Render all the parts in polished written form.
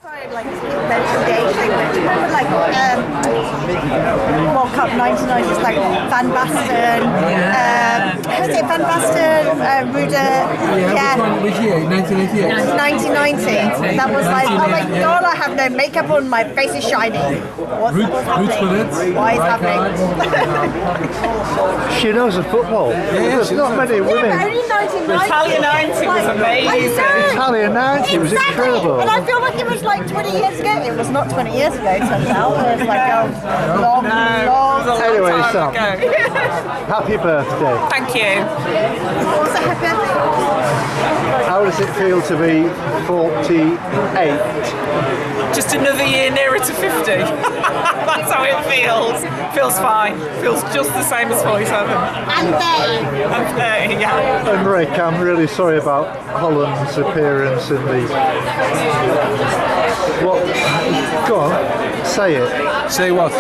Sorry, like mentioned the age thing, but do you remember like World Cup '99? Just like Van Basten, who's it? Van Basten, Ruder. Yeah. Which year? 1988. 1990. That was like, oh my god, I have no makeup on, my face is shiny. What's happening? Why is happening? She knows the football. There's not many women. Yeah, but only 1990. Italia 90 was amazing. Italia 90 was incredible. But I feel like it was like 20 years ago. It was not 20 years ago, turns out. It was like a long. Anyway, Sam, Go. happy birthday. Thank you. Also, happy birthday. How does it feel to be 48? Just another year nearer to 50. That's how it feels. Feels fine. Feels just the same as 47. And they. And 30, yeah. And Rick, I'm really sorry about Holland's appearance in the... What? Go on, say it. Say what?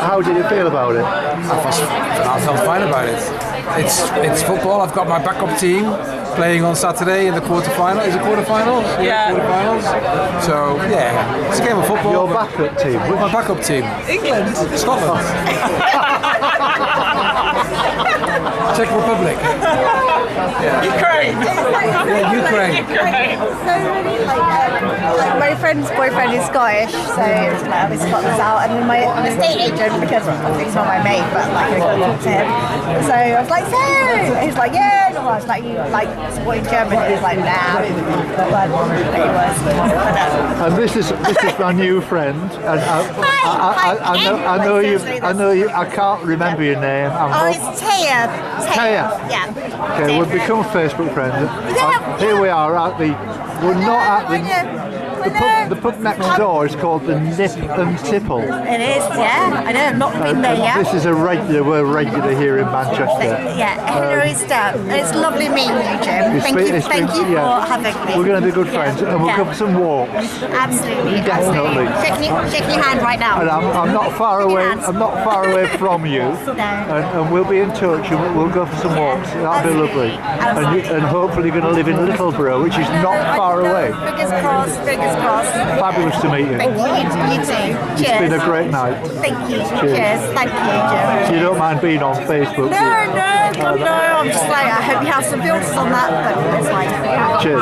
How did you feel about it? I felt fine about it. It's football. I've got my backup team playing on Saturday in the quarterfinal. Is it quarterfinals? Yeah. Quarterfinals. So yeah, it's a game of football. Your backup team? My backup team. England. Scotland. Czech Republic. Ukraine. Yeah, Ukraine. So really, like my friend's boyfriend is Scottish, so it's like obviously Scotland's out, and then my estate agent, because obviously he's not my mate, but like I got to talk to him. So I was like, so he's like, yeah, and I was like, you like supporting Germany? He's like, nah, but he was. And this is my new friend, and I know you. I can't remember your name. Oh, it's Taya. Taya. Yeah. Okay, we've become Facebook friends. Here we are at the. We're not at the pub next door is called the Nip and Tipple. It is, yeah. I know, I've not been there yet. This is we're regular here in Manchester. Yeah, Henry Stout. And it's lovely meeting you, Jim. Thank you for having me. We're going to be good friends, and we'll go for some walks. Absolutely. Definitely. Shaking your hand right now. And I'm not far away. I'm not far away from you. And we'll be in touch, and we'll go for some walks. That'll be lovely. And hopefully you're going to live in Littleborough, which is not far away. Fingers crossed. Fingers crossed. Fabulous to meet you. Thank you. You too. Cheers. It's been a great night. Thank you. Cheers. Thank you, Jim. You don't mind being on Facebook? No. I'm just like, I hope you have some filters on that, but it's fine. Cheers.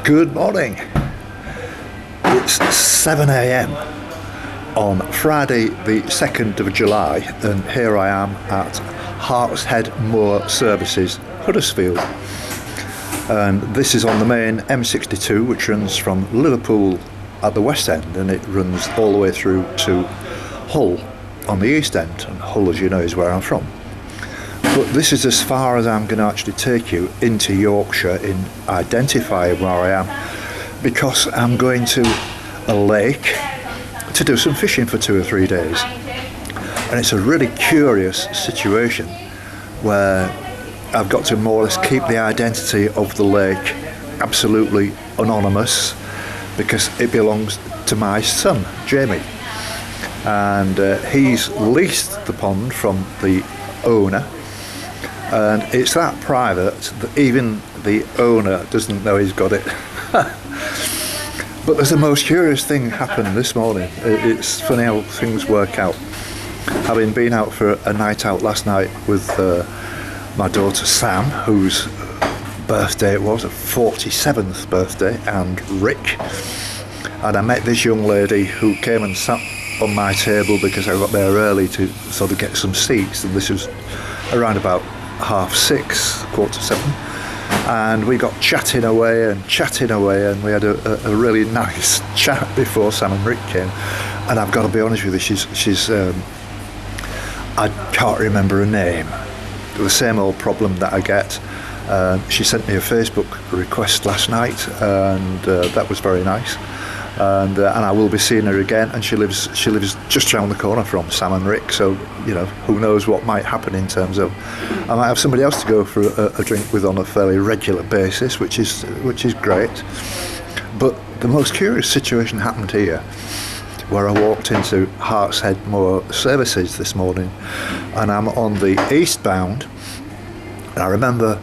Good morning. It's 7 a.m. on Friday the 2nd of July, and here I am at Hartshead Moor Services, Huddersfield. And this is on the main M62, which runs from Liverpool at the west end, and it runs all the way through to Hull on the east end. And Hull, as you know, is where I'm from. But this is as far as I'm going to actually take you into Yorkshire in identifying where I am, because I'm going to a lake to do some fishing for 2 or 3 days. And it's a really curious situation where I've got to more or less keep the identity of the lake absolutely anonymous, because it belongs to my son, Jamie. And he's leased the pond from the owner. And it's that private that even the owner doesn't know he's got it. But there's the most curious thing happened this morning. It's funny how things work out. Having been out for a night out last night with my daughter Sam, whose birthday it was, a 47th birthday, and Rick. And I met this young lady who came and sat on my table because I got there early to sort of get some seats, and this was around about 6:30, 7:15, and we got chatting away, and we had a really nice chat before Sam and Rick came. And I've got to be honest with you, she's I can't remember her name. The same old problem that I get. She sent me a Facebook request last night, and that was very nice. And I will be seeing her again, and she lives just around the corner from Sam and Rick, so you know, who knows what might happen in terms of I might have somebody else to go for a drink with on a fairly regular basis, which is great. But the most curious situation happened here, where I walked into Hartshead Moor Services this morning, and I'm on the eastbound. And I remember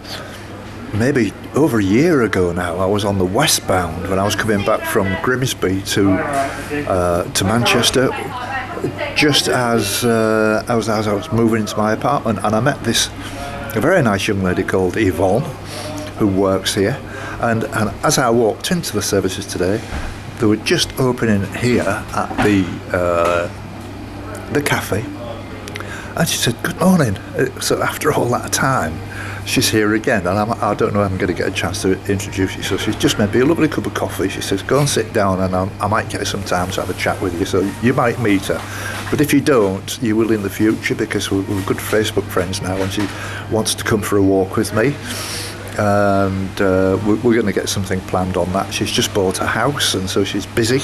maybe over a year ago now, I was on the westbound when I was coming back from Grimsby to Manchester, just as I was moving into my apartment, and I met a very nice young lady called Yvonne, who works here, and as I walked into the services today, they were just opening here at the cafe, and she said, "Good morning." So after all that time, she's here again, and I don't know if I'm going to get a chance to introduce you. So she's just made me a lovely cup of coffee. She says, "Go and sit down, and I might get some time to have a chat with you." So you might meet her, but if you don't, you will in the future, because we're good Facebook friends now, and she wants to come for a walk with me. And we're going to get something planned on that. She's just bought a house, and so she's busy.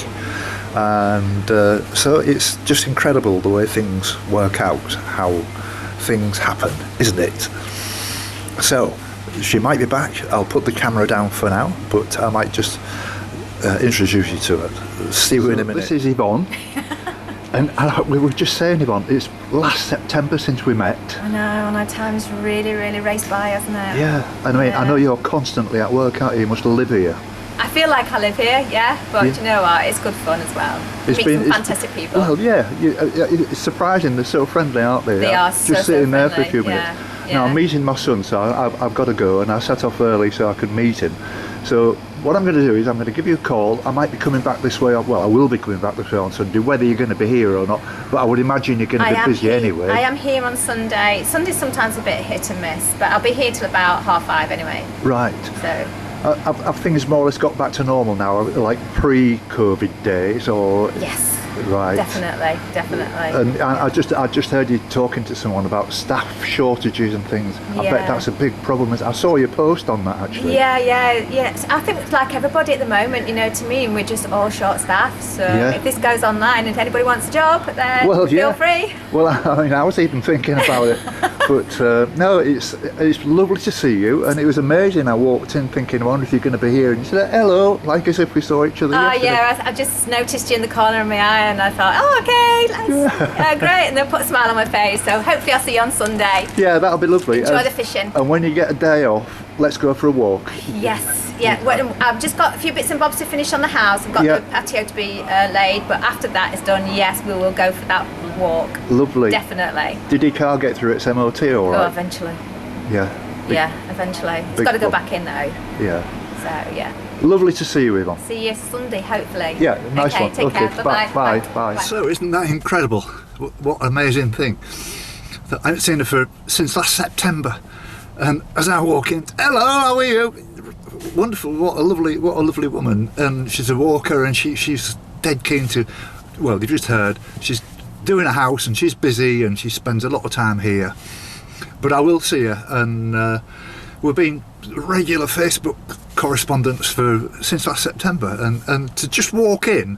And so it's just incredible the way things work out, how things happen, isn't it? So she might be back. I'll put the camera down for now, but I might just introduce you to her. See you in a minute. This is Yvonne. And we were just saying, Yvonne, it's last September since we met. I know, and our time's really, really raced by, hasn't it? Yeah, and I mean, I know you're constantly at work, aren't you? You must live here. I feel like I live here, yeah, but you know what? It's good fun as well. Meet some fantastic people. Well, yeah, it's surprising. They're so friendly, aren't they? They are just sitting there for a few minutes. Yeah. Now I'm meeting my son, so I've got to go, and I set off early so I could meet him. So what I'm going to do is I'm going to give you a call. I might be coming back this way. Well, I will be coming back this way on Sunday, whether you're going to be here or not. But I would imagine you're going to be busy anyway. I am here on Sunday. Sunday's sometimes a bit hit and miss, but I'll be here till about 5:30 anyway. Right. So. Have things more or less got back to normal now, like pre-COVID days, or? Yes. Right. Definitely. And I just heard you talking to someone about staff shortages and things. I bet that's a big problem. I saw your post on that actually. Yeah. I think it's like everybody at the moment, you know, to me, we're just all short staffed. So if this goes online and if anybody wants a job, then feel free. Well, I mean, I was even thinking about it. But no, it's lovely to see you, and it was amazing. I walked in thinking, I wonder if you're going to be here, and you said hello, like as if we saw each other yesterday. Yeah, I just noticed you in the corner of my eye, and I thought, okay, great, and then put a smile on my face. So hopefully I'll see you on Sunday. Yeah, that'll be lovely. Enjoy the fishing. And when you get a day off, let's go for a walk. Yes, yeah. Well, I've just got a few bits and bobs to finish on the house. I've got the patio to be laid, but after that is done, yes, we will go for that walk. Lovely. Definitely. Did your car get through its MOT all right? Oh, eventually. Yeah. Yeah, eventually. It's got to go back in though. Yeah. So yeah. Lovely to see you, Yvonne. See you Sunday, hopefully. Yeah, nice okay, one. Take care. Bye. Bye-bye. Bye. So isn't that incredible? What an amazing thing. That I haven't seen her since last September. And as I walk in, hello, how are you? Wonderful, what a lovely woman. And she's a walker, and she's dead keen to, well, you've just heard, she's doing a house and she's busy and she spends a lot of time here. But I will see her, and we've been regular Facebook correspondence since last September, and to just walk in,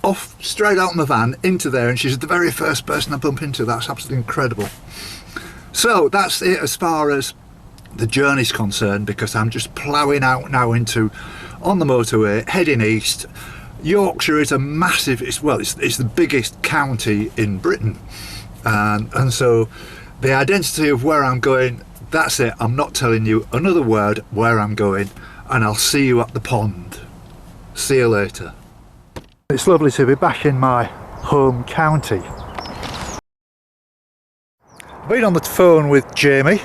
off straight out of my van into there, and she's the very first person I bump into. That's absolutely incredible. So that's it as far as the journey's concerned, because I'm just ploughing out now on the motorway heading east. Yorkshire is a massive, it's the biggest county in Britain, and so the identity of where I'm going, that's it. I'm not telling you another word where I'm going, and I'll see you at the pond. See you later. It's lovely to be back in my home county. I've been on the phone with Jamie,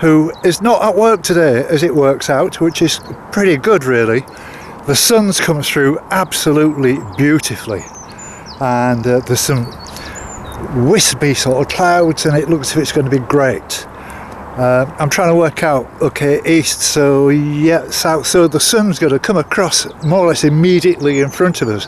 who is not at work today, as it works out, which is pretty good really. The sun's come through absolutely beautifully, and there's some wispy sort of clouds, and it looks as if it's going to be great. I'm trying to work out, okay, east, so yeah, south, so the sun's going to come across more or less immediately in front of us,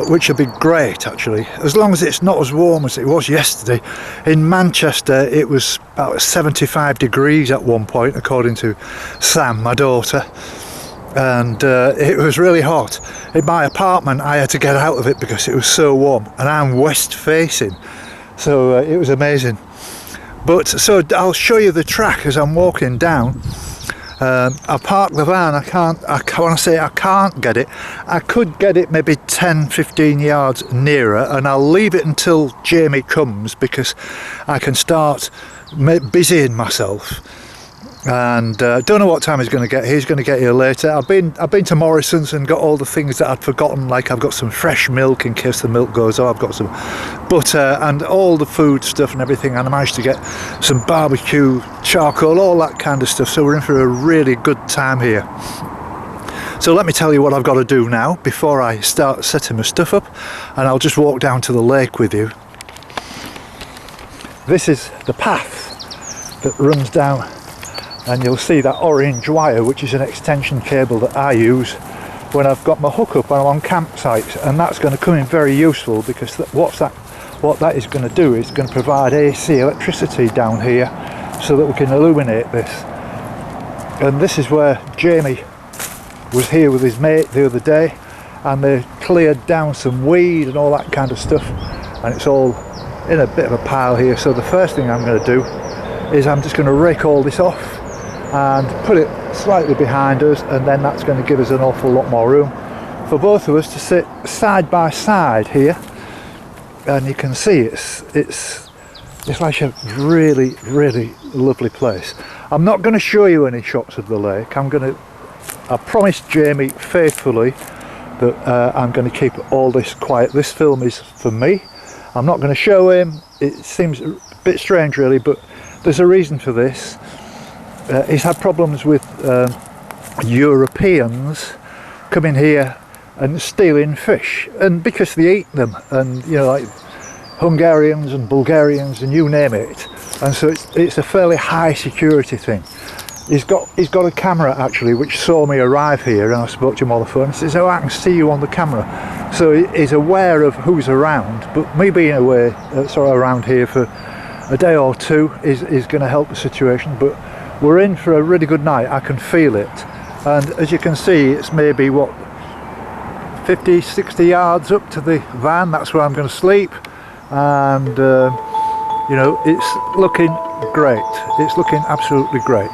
which would be great actually, as long as it's not as warm as it was yesterday. In Manchester it was about 75 degrees at one point, according to Sam, my daughter, and it was really hot. In my apartment I had to get out of it because it was so warm, and I'm west facing, so it was amazing. But so I'll show you the track as I'm walking down. I parked the van. When I say I can't get it, I could get it maybe 10-15 yards nearer, and I'll leave it until Jamie comes, because I can start busying myself. And don't know what time he's going to get here. He's going to get here later. I've been to Morrison's and got all the things that I'd forgotten, like I've got some fresh milk in case the milk goes off. I've got some butter and all the food stuff and everything, and I managed to get some barbecue, charcoal, all that kind of stuff. So we're in for a really good time here. So let me tell you what I've got to do now before I start setting my stuff up, and I'll just walk down to the lake with you. This is the path that runs down, and you'll see that orange wire, which is an extension cable that I use when I've got my hookup and I'm on campsites, and that's going to come in very useful, because what that is going to do is going to provide AC electricity down here so that we can illuminate this. And this is where Jamie was here with his mate the other day, and they cleared down some weed and all that kind of stuff, and it's all in a bit of a pile here. So the first thing I'm going to do is I'm just going to rake all this off and put it slightly behind us, and then that's going to give us an awful lot more room for both of us to sit side by side here. And you can see it's like a really lovely place. I'm not going to show you any shots of the lake. I promised Jamie faithfully that I'm going to keep all this quiet. This film is for me. I'm not going to show him. It seems a bit strange really, but there's a reason for this. He's had problems with Europeans coming here and stealing fish, and because they eat them, and you know, like Hungarians and Bulgarians and you name it, and so it's a fairly high security thing. He's got a camera actually which saw me arrive here, and I spoke to him on the phone and he says, oh, I can see you on the camera. So he's aware of who's around, but me being away around here for a day or two is going to help the situation. But we're in for a really good night. I can feel it, and as you can see, it's maybe what, 50-60 yards up to the van. That's where I'm going to sleep, and you know, it's looking great. It's looking absolutely great.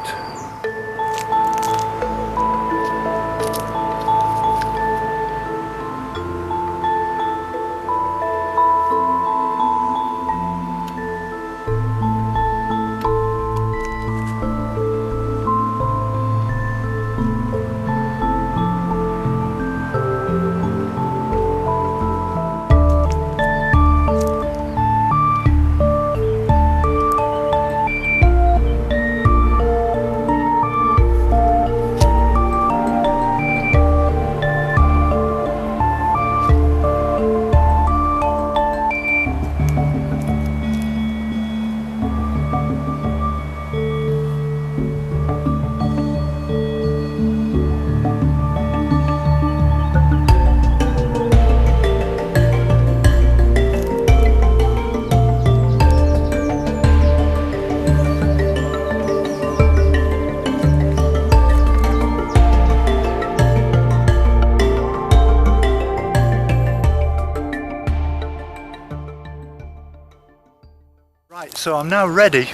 So I'm now ready.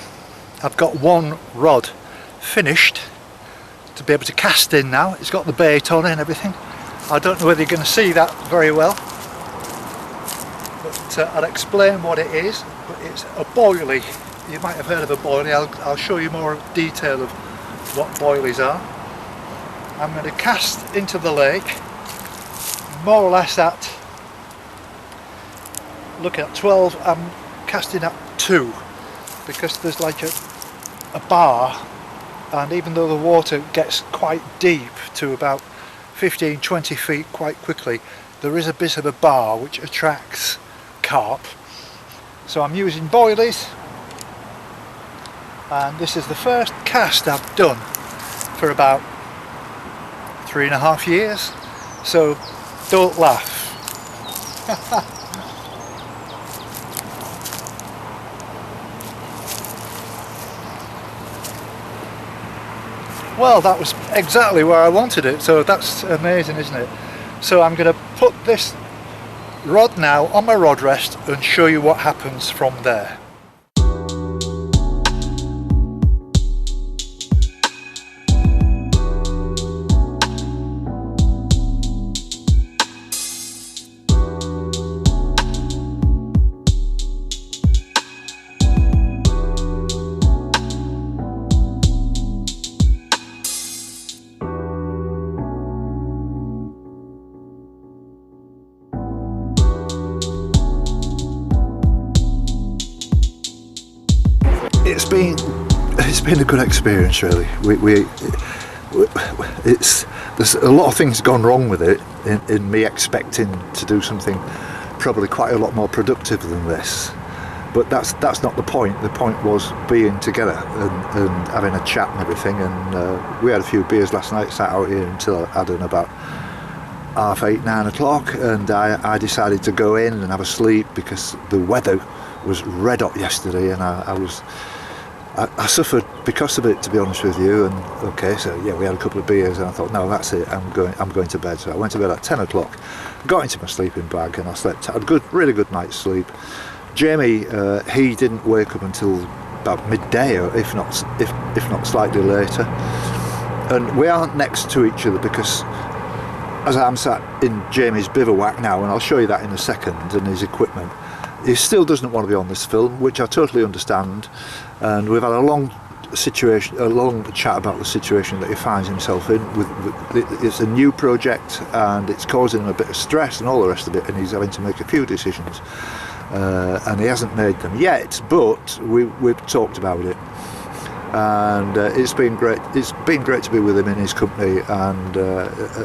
I've got one rod finished to be able to cast in now. It's got the bait on it and everything. I don't know whether you're going to see that very well, but I'll explain what it is. But it's a boilie. You might have heard of a boilie. I'll show you more detail of what boilies are. I'm going to cast into the lake more or less at, look at 12, I'm casting at 2 because there's like a bar, and even though the water gets quite deep to about 15-20 feet quite quickly, there is a bit of a bar which attracts carp. So I'm using boilies, and this is the first cast I've done for about 3.5 years, so don't laugh. Well, that was exactly where I wanted it, so that's amazing, isn't it? So I'm going to put this rod now on my rod rest and show you what happens from there. It's been a good experience, really. There's a lot of things gone wrong with it in me expecting to do something probably quite a lot more productive than this, but that's not the point. The point was being together and having a chat and everything, and we had a few beers last night, sat out here until I done about 8:30, 9 o'clock, and I decided to go in and have a sleep because the weather was red hot yesterday, and I suffered because of it, to be honest with you. And okay, so yeah, we had a couple of beers, and I thought, no, that's it. I'm going to bed. So I went to bed at 10 o'clock, got into my sleeping bag, and I slept. I had a really good night's sleep. Jamie, he didn't wake up until about midday, or if not slightly later. And we aren't next to each other because, as I'm sat in Jamie's bivouac now, and I'll show you that in a second, and his equipment, he still doesn't want to be on this film, which I totally understand. And we've had a long chat about the situation that he finds himself in. It's a new project, and it's causing him a bit of stress and all the rest of it, and he's having to make a few decisions. And he hasn't made them yet, but we've talked about it. And it's been great. It's been great to be with him in his company, and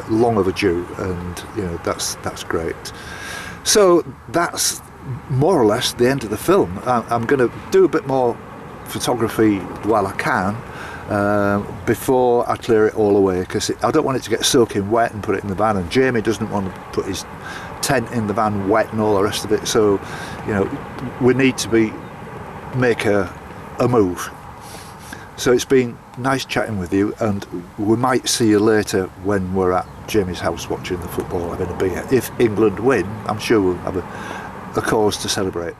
long overdue. And you know, that's great. So that's more or less the end of the film. I'm going to do a bit more photography while I can before I clear it all away, because I don't want it to get soaking wet and put it in the van, and Jamie doesn't want to put his tent in the van wet and all the rest of it. So you know, we need to make a move. So it's been nice chatting with you, and we might see you later when we're at Jamie's house watching the football, having a beer. If England win, I'm sure we'll have a cause to celebrate.